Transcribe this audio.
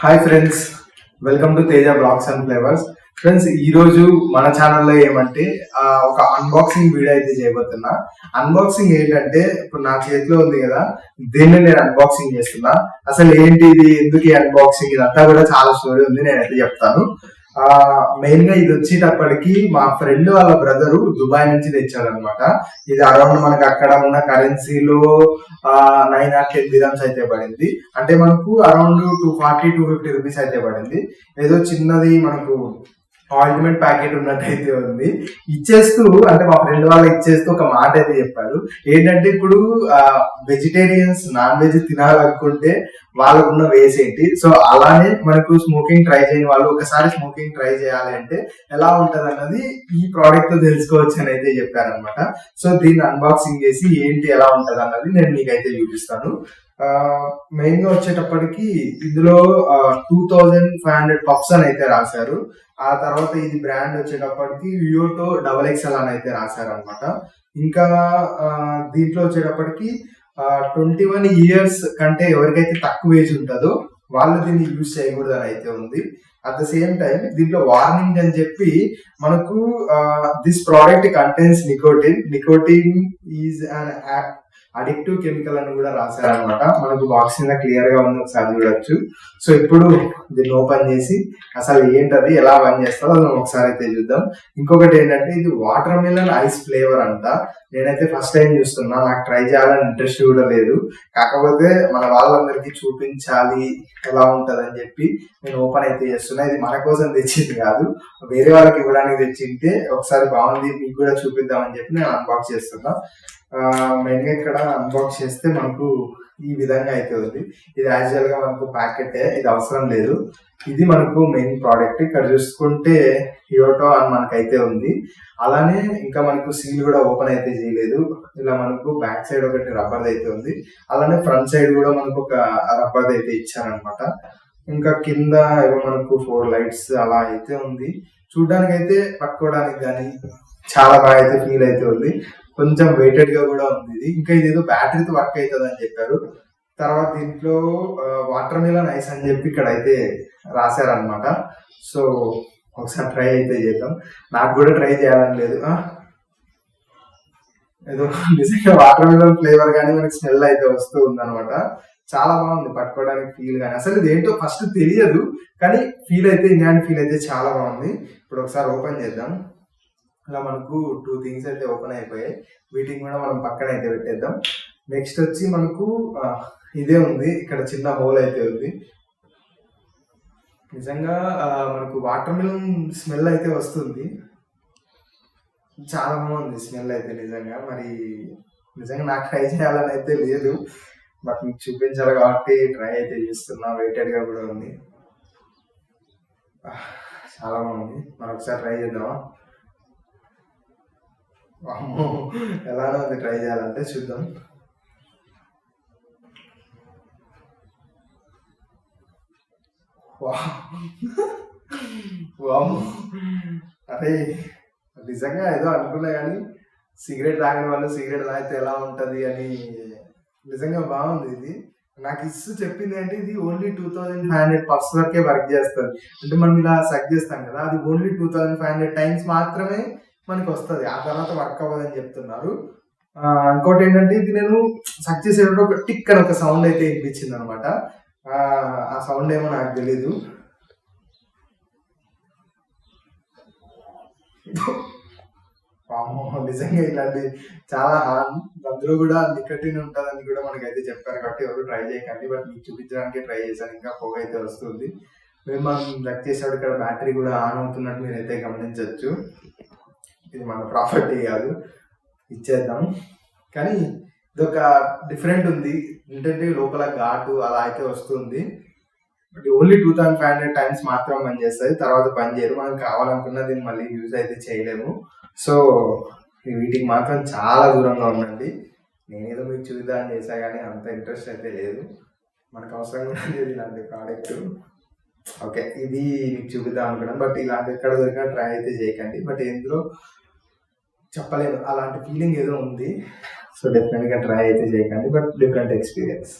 Hi friends, welcome to Teja blogs and flavours. Friends, ఈ రోజు మన ఛానల్లో ఏమంటే ఒక అన్బాక్సింగ్ వీడియో అయితే చేయబోతున్నా. అన్బాక్సింగ్ ఏంటంటే ఇప్పుడు నా చేతిలో ఉంది కదా, దీన్ని నేను అన్బాక్సింగ్ చేస్తున్నా. అసలు ఏంటి ఇది, ఎందుకు ఈ అన్బాక్సింగ్, ఇదంతా కూడా చాలా స్టోరీ ఉంది, నేనైతే చెప్తాను. మెయిన్ గా ఇది వచ్చేటప్పటికి మా ఫ్రెండ్ వాళ్ళ బ్రదరు దుబాయ్ నుంచి తెచ్చాడు అనమాట. ఇది అరౌండ్ మనకు అక్కడ ఉన్న కరెన్సీలో 910 dirhams అయితే పడింది. అంటే మనకు అరౌండ్ 240-250 రూపీస్ అయితే పడింది. ఏదో చిన్నది మనకు ఆయింట్మెంట్ ప్యాకెట్ ఉన్నట్టయితే ఉంది. ఇచ్చేస్తూ అంటే మా ఫ్రెండ్ వాళ్ళకి ఇచ్చేస్తూ ఒక మాట అయితే చెప్పారు. ఏంటంటే ఇప్పుడు వెజిటేరియన్స్ నాన్ వెజ్ తినాలనుకుంటే వాళ్ళకున్న వేస్ ఏంటి, సో అలానే మనకు స్మోకింగ్ ట్రై చేయని వాళ్ళు ఒకసారి స్మోకింగ్ ట్రై చేయాలి అంటే ఎలా ఉంటది అన్నది ఈ ప్రోడక్ట్ తో తెలుసుకోవచ్చు అని అయితే చెప్పారనమాట. సో దీన్ని అన్బాక్సింగ్ చేసి ఏంటి ఎలా ఉంటది అన్నది నేను మీకైతే చూపిస్తాను. మెయిన్ గా వచ్చేటప్పటికి ఇందులో 2500 పఫ్స్ అని అయితే రాశారు. ఆ తర్వాత ఇది బ్రాండ్ వచ్చేటప్పటికి వియోటో XXL అని అయితే రాశారు అనమాట. ఇంకా దీంట్లో వచ్చేటప్పటికి 21 years కంటే ఎవరికైతే తక్కువ ఏజ్ ఉంటుందో వాళ్ళు దీన్ని యూజ్ చేయకూడదు అని అయితే ఉంది. అట్ ద సేమ్ టైం దీంట్లో వార్నింగ్ అని చెప్పి మనకు this product contains nicotine is an addictive chemical అని కూడా రాశారనమాట. మనకు బాక్స్ మీద క్లియర్ గా ఉంది, ఒకసారి చూడొచ్చు. సో ఇప్పుడు దీన్ని ఓపెన్ చేసి అసలు ఏంటది, ఎలా పని చేస్తుందో అది ఒకసారి అయితే చూద్దాం. ఇంకొకటి ఏంటంటే ఇది వాటర్ మిలన్ ఐస్ ఫ్లేవర్ అంట. నేనైతే ఫస్ట్ టైం చూస్తున్నా, నాకు ట్రై చేయాలని ఇంట్రెస్ట్ కూడా లేదు. కాకపోతే మన వాళ్ళందరికీ చూపించాలి ఎలా ఉంటది అని చెప్పి నేను ఓపెన్ అయితే చేస్తున్నా. ఇది మన కోసం తెచ్చింది కాదు, వేరే వాళ్ళకి ఇవ్వడానికి తెచ్చింటే ఒకసారి బాగుంది మీకు కూడా చూపిద్దామని చెప్పి నేను అన్బాక్స్ చేస్తున్నా. మెయిన్ గా ఇక్కడ అన్బాక్స్ చేస్తే మనకు ఈ విధంగా అయితే ఉంది. ఇది యాక్చువల్ గా మనకు ప్యాకెట్, ఇది అవసరం లేదు. ఇది మనకు మెయిన్ ప్రోడక్ట్. ఇక్కడ చూసుకుంటే యోటో అని మనకైతే ఉంది. అలానే ఇంకా మనకు సీల్ కూడా ఓపెన్ అయితే చేయలేదు. ఇలా మనకు బ్యాక్ సైడ్ ఒకటి రబ్బర్ అయితే ఉంది. అలానే ఫ్రంట్ సైడ్ కూడా మనకు ఒక రబ్బర్ అయితే ఇచ్చారనమాట. ఇంకా కింద ఏమో మనకు 4 లైట్స్ అలా అయితే ఉంది. చూడ్డానికి అయితే పట్టుకోవడానికి కానీ చాలా బాగా అయితే ఫీల్ అయితే ఉంది. కొంచెం వెయిటెడ్ గా కూడా ఉంది ఇది. ఇంకా ఇదేదో బ్యాటరీతో వర్క్ అవుతుంది అని చెప్పారు. తర్వాత దీంట్లో వాటర్ మిలన్ ఐస్ అని చెప్పి ఇక్కడ అయితే రాశారనమాట. సో ఒకసారి ట్రై అయితే చేద్దాం. నాకు కూడా ట్రై చేయాలని లేదు. ఏదో నిజంగా వాటర్ మిలన్ ఫ్లేవర్ కానీ మనకి స్మెల్ అయితే వస్తూ ఉందన్నమాట. చాలా బాగుంది పట్టుకోవడానికి ఫీల్ కానీ. అసలు ఇది ఏంటో ఫస్ట్ తెలియదు, కానీ ఫీల్ అయితే ఇండియన్ ఫీల్ అయితే చాలా బాగుంది. ఇప్పుడు ఒకసారి ఓపెన్ చేద్దాం. అలా మనకు 2 థింగ్స్ అయితే ఓపెన్ అయిపోయాయి. వీటిని కూడా మనం పక్కన అయితే పెట్టేద్దాం. నెక్స్ట్ వచ్చి మనకు ఇదే ఉంది, ఇక్కడ చిన్న హోల్ అయితే ఉంది. నిజంగా మనకు వాటర్ మిలన్ స్మెల్ అయితే వస్తుంది. చాలా బాగుంది స్మెల్ అయితే నిజంగా. మరి నిజంగా నాకు ట్రై చేయాలని అయితే లేదు, బట్ మీకు చూపించాలి కాబట్టి ట్రై అయితే చేస్తున్నా. వెయిటెడ్ గా కూడా ఉంది, చాలా బాగుంది. మనం ఒకసారి ట్రై చేద్దామా? ఎలానో ఉంది, ట్రై చేయాలంటే చూద్దాం. అరే నిజంగా ఏదో అనుకున్నా కానీ సిగరెట్ తాగిన వాళ్ళు సిగరెట్ తాగితే ఎలా ఉంటది అని నిజంగా బాగుంది. ఇది నాకు చెప్పింది అంటే ఇది ఓన్లీ 2500 పఫ్స్ వరకే వర్క్ చేస్తుంది. అంటే మనం ఇలా సక్ చేస్తాం కదా, అది ఓన్లీ 2500 టైమ్స్ మాత్రమే మనకి వస్తుంది, ఆ తర్వాత వర్క్ అవ్వదని చెప్తున్నారు. ఇంకోటి ఏంటంటే ఇది నేను సక్ చేసేటప్పుడు ఒక టిక్ అని ఒక సౌండ్ అయితే వినిపించింది అనమాట. ఆ సౌండ్ ఏమో నాకు తెలీదు. నిజంగా ఇలాంటి చాలా అందులో కూడా నికటిన్ ఉంటుందని కూడా మనకైతే చెప్పారు కాబట్టి ఎవరు ట్రై చేయకండి. బట్ మీకు చూపించడానికి ట్రై చేశాను. ఇంకా పొగ అయితే వస్తుంది. మనం రక్ చేసేవాడు ఇక్కడ బ్యాటరీ కూడా ఆన్ అవుతున్నట్టు మీరైతే గమనించవచ్చు. ఇది మన ప్రాపర్టీ కాదు, ఇచ్చేద్దాం. కానీ ఇదొక డిఫరెంట్ ఉంది, ఏంటంటే లోపల ఘాటు అలా అయితే వస్తుంది. బట్ ఓన్లీ 2500 టైమ్స్ మాత్రం పని చేస్తుంది, తర్వాత పని చేయరు. మనం కావాలనుకున్న దీన్ని మళ్ళీ యూజ్ అయితే చేయలేము. సో వీటికి మాత్రం చాలా దూరంగా ఉండండి. నేనేదో మీకు చూద్దామని చేసా కానీ అంత ఇంట్రెస్ట్ అయితే లేదు, మనకు అవసరం కూడా లేదు ఇలాంటి ప్రోడక్ట్. ఓకే, ఇది మీకు చూపిద్దాం అనుకున్నాను. బట్ ఇలాంటి ఎక్కడ దొరికినా ట్రై అయితే చేయకండి. బట్ ఎందులో చెప్పలేదు, అలాంటి ఫీలింగ్ ఏదో ఉంది. సో డెఫినెట్గా ట్రై అయితే చేయకండి, బట్ డిఫరెంట్ ఎక్స్పీరియన్స్.